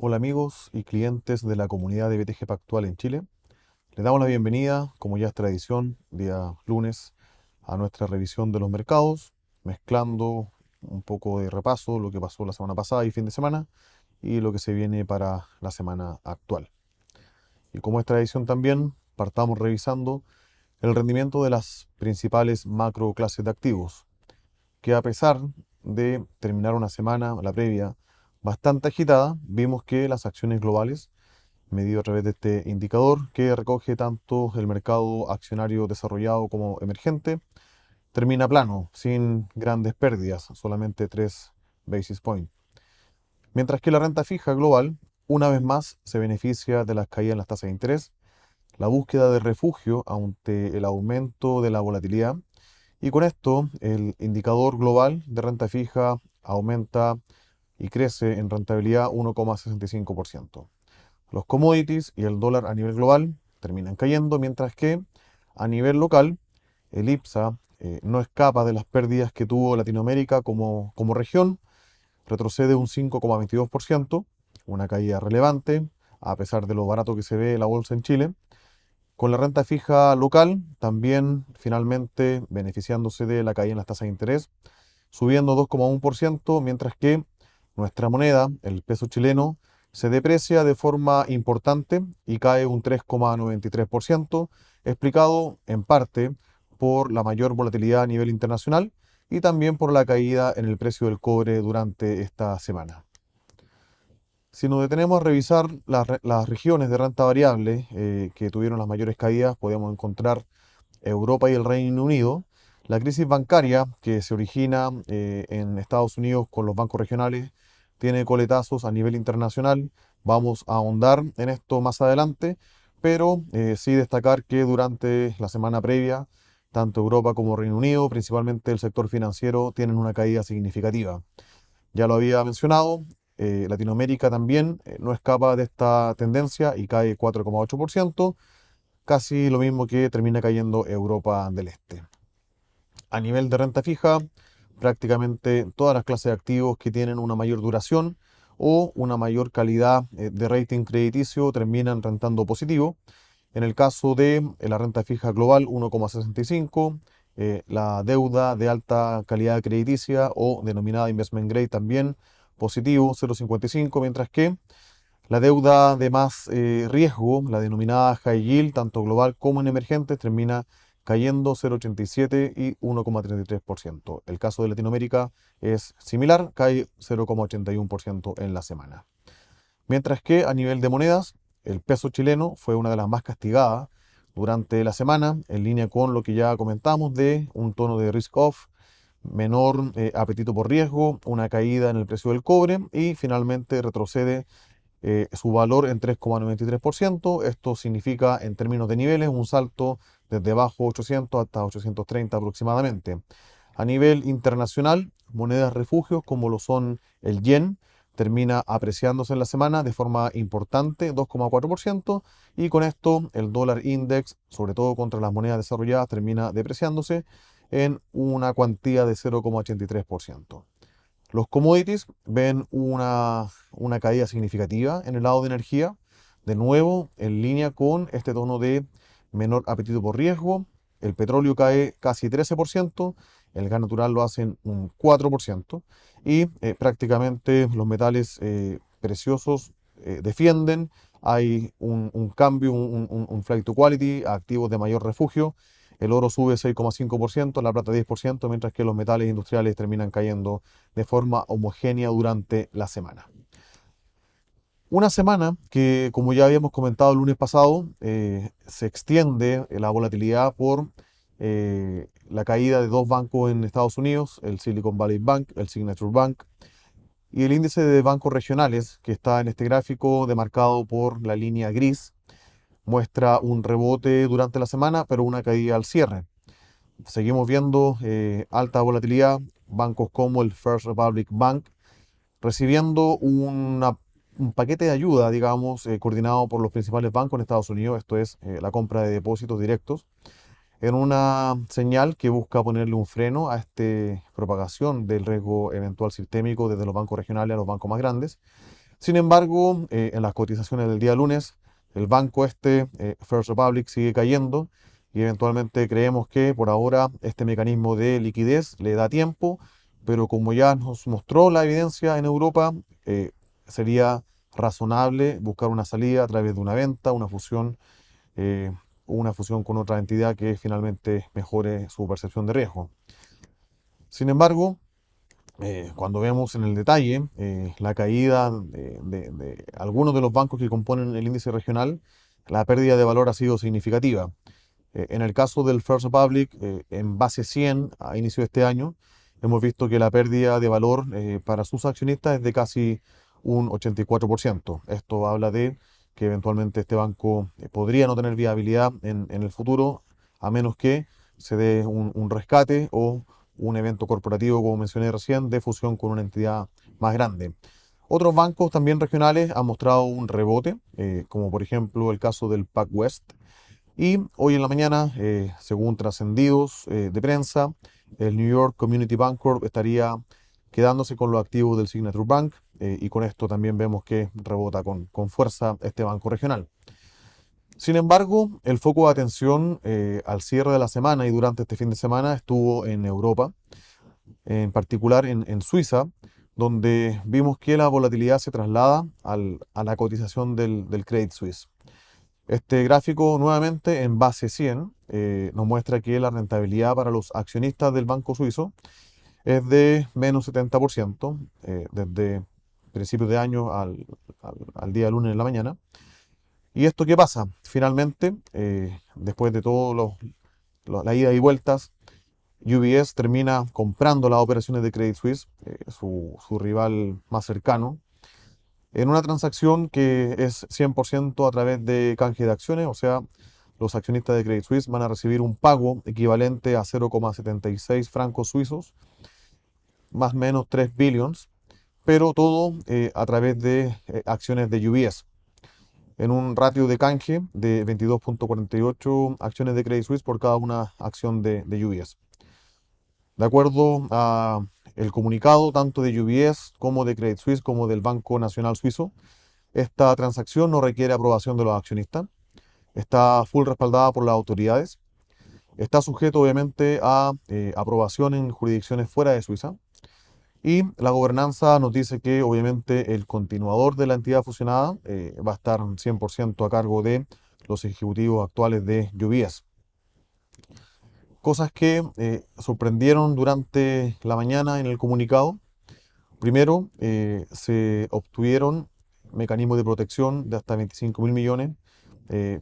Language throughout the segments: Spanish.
Hola amigos y clientes de la comunidad de BTG Pactual en Chile. Les damos la bienvenida, como ya es tradición, día lunes, a nuestra revisión de los mercados, mezclando un poco de repaso, lo que pasó la semana pasada y fin de semana, y lo que se viene para la semana actual. Y como es tradición también, partamos revisando el rendimiento de las principales macro clases de activos, que a pesar de terminar una semana, la previa, bastante agitada, vimos que las acciones globales medido a través de este indicador que recoge tanto el mercado accionario desarrollado como emergente, termina plano, sin grandes pérdidas, solamente 3 basis points. Mientras que la renta fija global, una vez más, se beneficia de las caídas en las tasas de interés, la búsqueda de refugio ante el aumento de la volatilidad, y con esto el indicador global de renta fija aumenta y crece en rentabilidad 1,65%. Los commodities y el dólar a nivel global terminan cayendo, mientras que a nivel local el IPSA no escapa de las pérdidas que tuvo Latinoamérica como región, retrocede un 5,22%, una caída relevante, a pesar de lo barato que se ve la bolsa en Chile, con la renta fija local también finalmente beneficiándose de la caída en las tasas de interés, subiendo 2,1%, mientras que nuestra moneda, el peso chileno, se deprecia de forma importante y cae un 3,93%, explicado en parte por la mayor volatilidad a nivel internacional y también por la caída en el precio del cobre durante esta semana. Si nos detenemos a revisar las regiones de renta variable que tuvieron las mayores caídas, podemos encontrar Europa y el Reino Unido. La crisis bancaria que se origina en Estados Unidos con los bancos regionales tiene coletazos a nivel internacional. Vamos a ahondar en esto más adelante, pero sí destacar que durante la semana previa, tanto Europa como Reino Unido, principalmente el sector financiero, tienen una caída significativa. Ya lo había mencionado, Latinoamérica también no escapa de esta tendencia y cae 4,8%, casi lo mismo que termina cayendo Europa del Este. A nivel de renta fija, prácticamente todas las clases de activos que tienen una mayor duración o una mayor calidad de rating crediticio terminan rentando positivo. En el caso de la renta fija global, 1,65, la deuda de alta calidad crediticia o denominada investment grade también positivo, 0,55, mientras que la deuda de más riesgo, la denominada high yield, tanto global como en emergentes, termina cayendo 0,87 y 1,33%. El caso de Latinoamérica es similar, cae 0,81% en la semana. Mientras que a nivel de monedas, el peso chileno fue una de las más castigadas durante la semana, en línea con lo que ya comentamos de un tono de risk off, menor apetito por riesgo, una caída en el precio del cobre y finalmente retrocede su valor en 3,93%. Esto significa en términos de niveles un salto desde bajo 800 hasta 830 aproximadamente. A nivel internacional, monedas refugios como lo son el yen, termina apreciándose en la semana de forma importante, 2,4%, y con esto el dólar index, sobre todo contra las monedas desarrolladas, termina depreciándose en una cuantía de 0,83%. Los commodities ven una caída significativa en el lado de energía, de nuevo en línea con este tono de menor apetito por riesgo. El petróleo cae casi 13%, el gas natural lo hacen un 4% y prácticamente los metales preciosos defienden. Hay un cambio, un flight to quality, a activos de mayor refugio. El oro sube 6,5%, la plata 10%, mientras que los metales industriales terminan cayendo de forma homogénea durante la semana. Una semana que, como ya habíamos comentado el lunes pasado, se extiende la volatilidad por la caída de dos bancos en Estados Unidos, el Silicon Valley Bank, el Signature Bank, y el índice de bancos regionales, que está en este gráfico demarcado por la línea gris, muestra un rebote durante la semana, pero una caída al cierre. Seguimos viendo alta volatilidad, bancos como el First Republic Bank recibiendo un paquete de ayuda, digamos, coordinado por los principales bancos en Estados Unidos, esto es la compra de depósitos directos, en una señal que busca ponerle un freno a esta propagación del riesgo eventual sistémico desde los bancos regionales a los bancos más grandes. Sin embargo, en las cotizaciones del día lunes, el banco First Republic, sigue cayendo y eventualmente creemos que por ahora este mecanismo de liquidez le da tiempo, pero como ya nos mostró la evidencia en Europa, sería razonable buscar una salida a través de una venta, eh, una fusión con otra entidad que finalmente mejore su percepción de riesgo. Sin embargo, cuando vemos en el detalle la caída de algunos de los bancos que componen el índice regional, la pérdida de valor ha sido significativa. En el caso del First Republic, en base 100 a inicio de este año, hemos visto que la pérdida de valor para sus accionistas es de casi un 84%. Esto habla de que eventualmente este banco podría no tener viabilidad en el futuro, a menos que se dé un rescate o un evento corporativo, como mencioné recién, de fusión con una entidad más grande. Otros bancos también regionales han mostrado un rebote, como por ejemplo el caso del PacWest. Y hoy en la mañana, según trascendidos de prensa, el New York Community Bancorp estaría quedándose con los activos del Signature Bank, y con esto también vemos que rebota con fuerza este banco regional. Sin embargo, el foco de atención al cierre de la semana y durante este fin de semana estuvo en Europa, en particular en Suiza, donde vimos que la volatilidad se traslada a la cotización del Credit Suisse. Este gráfico, nuevamente en base 100, nos muestra que la rentabilidad para los accionistas del banco suizo es de menos 70%, desde principios de año al día lunes en la mañana. ¿Y esto qué pasa? Finalmente, después de todas las idas y vueltas, UBS termina comprando las operaciones de Credit Suisse, su rival más cercano, en una transacción que es 100% a través de canje de acciones. O sea, los accionistas de Credit Suisse van a recibir un pago equivalente a 0,76 francos suizos, más o menos 3 billions, pero todo a través de acciones de UBS, en un ratio de canje de 22,48 acciones de Credit Suisse por cada una acción de UBS. De acuerdo a el comunicado tanto de UBS como de Credit Suisse como del Banco Nacional Suizo, esta transacción no requiere aprobación de los accionistas, está full respaldada por las autoridades, está sujeto obviamente a aprobación en jurisdicciones fuera de Suiza, y la gobernanza nos dice que obviamente el continuador de la entidad fusionada va a estar 100% a cargo de los ejecutivos actuales de UBS. Cosas que sorprendieron durante la mañana en el comunicado. Primero, se obtuvieron mecanismos de protección de hasta 25.000 millones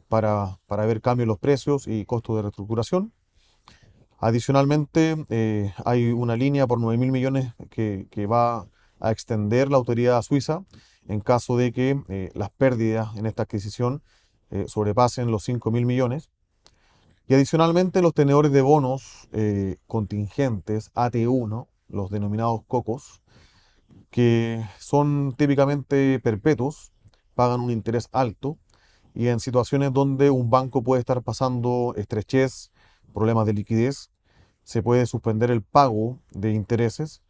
para ver cambios en los precios y costos de reestructuración. Adicionalmente, hay una línea por 9.000 millones que va a extender la autoridad suiza en caso de que las pérdidas en esta adquisición sobrepasen los 5.000 millones. Y adicionalmente, los tenedores de bonos contingentes AT1, los denominados COCOS, que son típicamente perpetuos, pagan un interés alto, y en situaciones donde un banco puede estar pasando estrechez, problemas de liquidez, se puede suspender el pago de intereses,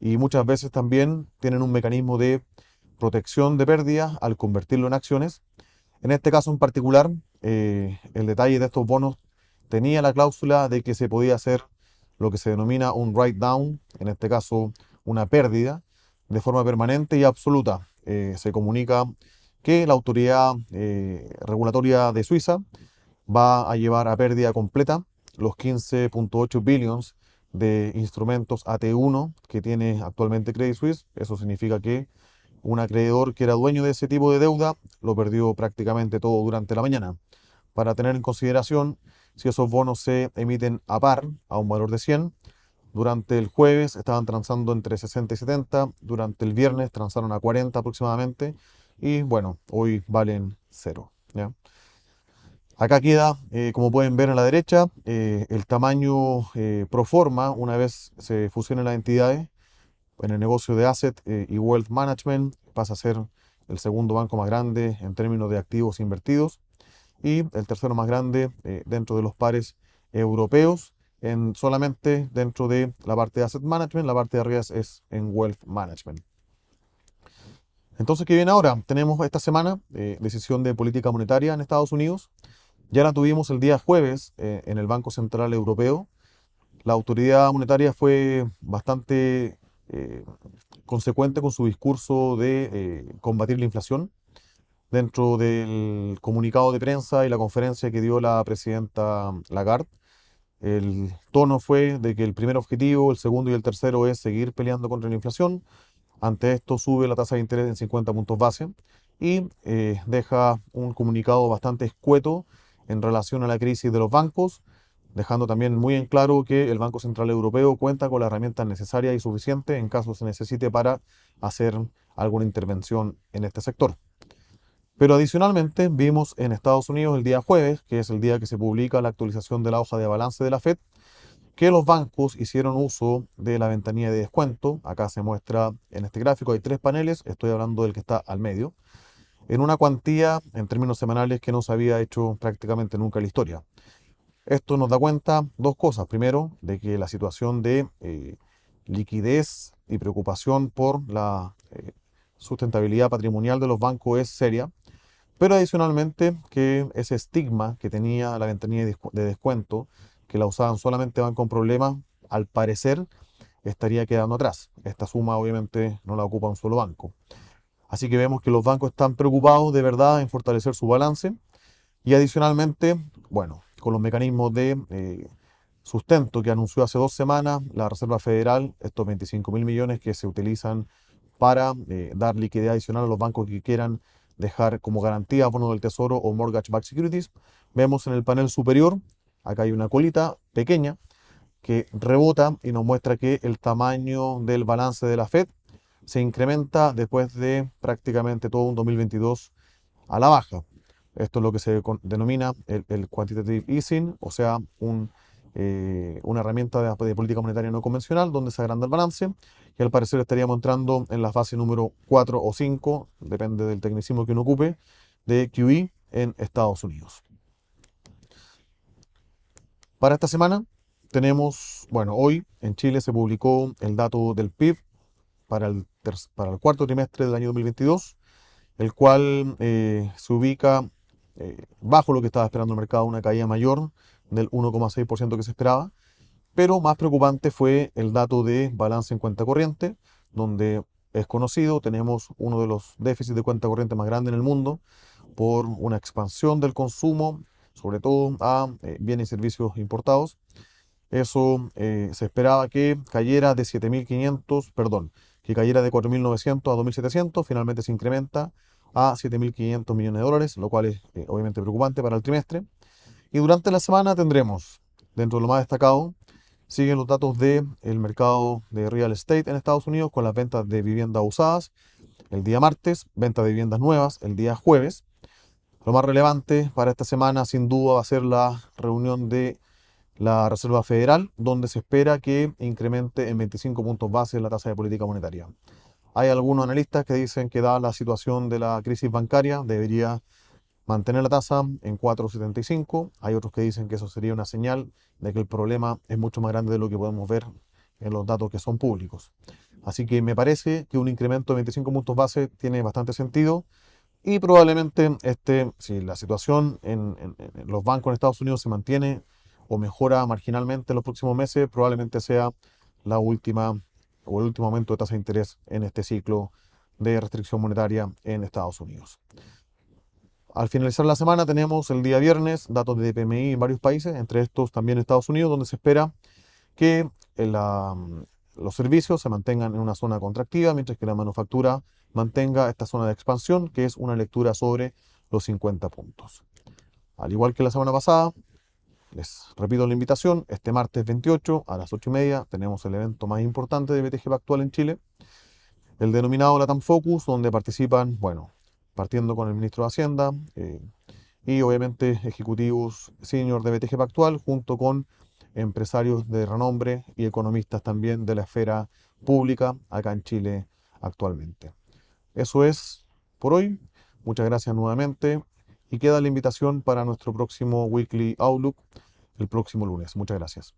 y muchas veces también tienen un mecanismo de protección de pérdidas al convertirlo en acciones. En este caso en particular, el detalle de estos bonos tenía la cláusula de que se podía hacer lo que se denomina un write down, en este caso una pérdida, de forma permanente y absoluta. Se comunica que la autoridad regulatoria de Suiza va a llevar a pérdida completa los 15,8 billions de instrumentos AT1 que tiene actualmente Credit Suisse. Eso significa que un acreedor que era dueño de ese tipo de deuda lo perdió prácticamente todo durante la mañana. Para tener en consideración, si esos bonos se emiten a par, a un valor de 100, durante el jueves estaban transando entre 60 y 70, durante el viernes transaron a 40 aproximadamente, y bueno, hoy valen 0. ¿Ya? Acá queda, como pueden ver a la derecha, el tamaño pro forma una vez se fusionen las entidades. En el negocio de Asset y Wealth Management pasa a ser el segundo banco más grande en términos de activos invertidos, y el tercero más grande dentro de los pares europeos, solamente dentro de la parte de Asset Management. La parte de arriba es en Wealth Management. Entonces, ¿qué viene ahora? Tenemos esta semana decisión de política monetaria en Estados Unidos. Ya la tuvimos el día jueves en el Banco Central Europeo. La autoridad monetaria fue bastante eh, consecuente con su discurso de combatir la inflación. Dentro del comunicado de prensa y la conferencia que dio la presidenta Lagarde, el tono fue de que el primer objetivo, el segundo y el tercero es seguir peleando contra la inflación. Ante esto sube la tasa de interés en 50 puntos base y deja un comunicado bastante escueto en relación a la crisis de los bancos, dejando también muy en claro que el Banco Central Europeo cuenta con las herramientas necesarias y suficientes en caso se necesite para hacer alguna intervención en este sector. Pero adicionalmente vimos en Estados Unidos el día jueves, que es el día que se publica la actualización de la hoja de balance de la Fed, que los bancos hicieron uso de la ventanilla de descuento. Acá se muestra en este gráfico, hay tres paneles, estoy hablando del que está al medio, en una cuantía en términos semanales que no se había hecho prácticamente nunca en la historia. Esto nos da cuenta dos cosas. Primero, de que la situación de liquidez y preocupación por la sustentabilidad patrimonial de los bancos es seria, pero adicionalmente que ese estigma que tenía la ventanilla de descuento, que la usaban solamente bancos con problemas, al parecer estaría quedando atrás. Esta suma obviamente no la ocupa un solo banco. Así que vemos que los bancos están preocupados de verdad en fortalecer su balance y adicionalmente, bueno, con los mecanismos de sustento que anunció hace 2 semanas la Reserva Federal, estos 25.000 millones que se utilizan para dar liquidez adicional a los bancos que quieran dejar como garantía bonos del tesoro o mortgage-backed securities. Vemos en el panel superior, acá hay una colita pequeña que rebota y nos muestra que el tamaño del balance de la Fed se incrementa después de prácticamente todo un 2022 a la baja. Esto es lo que se denomina el quantitative easing, o sea, una herramienta de política monetaria no convencional donde se agranda el balance y al parecer estaríamos entrando en la fase número 4 o 5, depende del tecnicismo que uno ocupe, de QE en Estados Unidos. Para esta semana tenemos, bueno, hoy en Chile se publicó el dato del PIB para el cuarto trimestre del año 2022, el cual se ubica bajo lo que estaba esperando el mercado, una caída mayor del 1,6% que se esperaba, pero más preocupante fue el dato de balance en cuenta corriente, donde es conocido, tenemos uno de los déficits de cuenta corriente más grandes en el mundo por una expansión del consumo, sobre todo a bienes y servicios importados. Eso se esperaba que cayera de 7.500, perdón, que cayera de 4.900 a 2.700, finalmente se incrementa a 7.500 millones de dólares, lo cual es obviamente preocupante para el trimestre. Y durante la semana tendremos, dentro de lo más destacado, siguen los datos del mercado de real estate en Estados Unidos con las ventas de viviendas usadas el día martes, ventas de viviendas nuevas el día jueves. Lo más relevante para esta semana sin duda va a ser la reunión de la Reserva Federal, donde se espera que incremente en 25 puntos base la tasa de política monetaria. Hay algunos analistas que dicen que dada la situación de la crisis bancaria debería mantener la tasa en 4,75. Hay otros que dicen que eso sería una señal de que el problema es mucho más grande de lo que podemos ver en los datos que son públicos. Así que me parece que un incremento de 25 puntos base tiene bastante sentido y probablemente si la situación en los bancos en Estados Unidos se mantiene o mejora marginalmente en los próximos meses, probablemente sea la última o el último aumento de tasa de interés en este ciclo de restricción monetaria en Estados Unidos. Al finalizar la semana tenemos el día viernes datos de PMI en varios países, entre estos también Estados Unidos, donde se espera que los servicios se mantengan en una zona contractiva, mientras que la manufactura mantenga esta zona de expansión, que es una lectura sobre los 50 puntos. Al igual que la semana pasada, les repito la invitación, este martes 28 a las 8:30 tenemos el evento más importante de BTG Pactual en Chile, el denominado Latam Focus, donde participan, bueno, partiendo con el ministro de Hacienda y obviamente ejecutivos senior de BTG Pactual, junto con empresarios de renombre y economistas también de la esfera pública acá en Chile actualmente. Eso es por hoy. Muchas gracias nuevamente y queda la invitación para nuestro próximo Weekly Outlook el próximo lunes. Muchas gracias.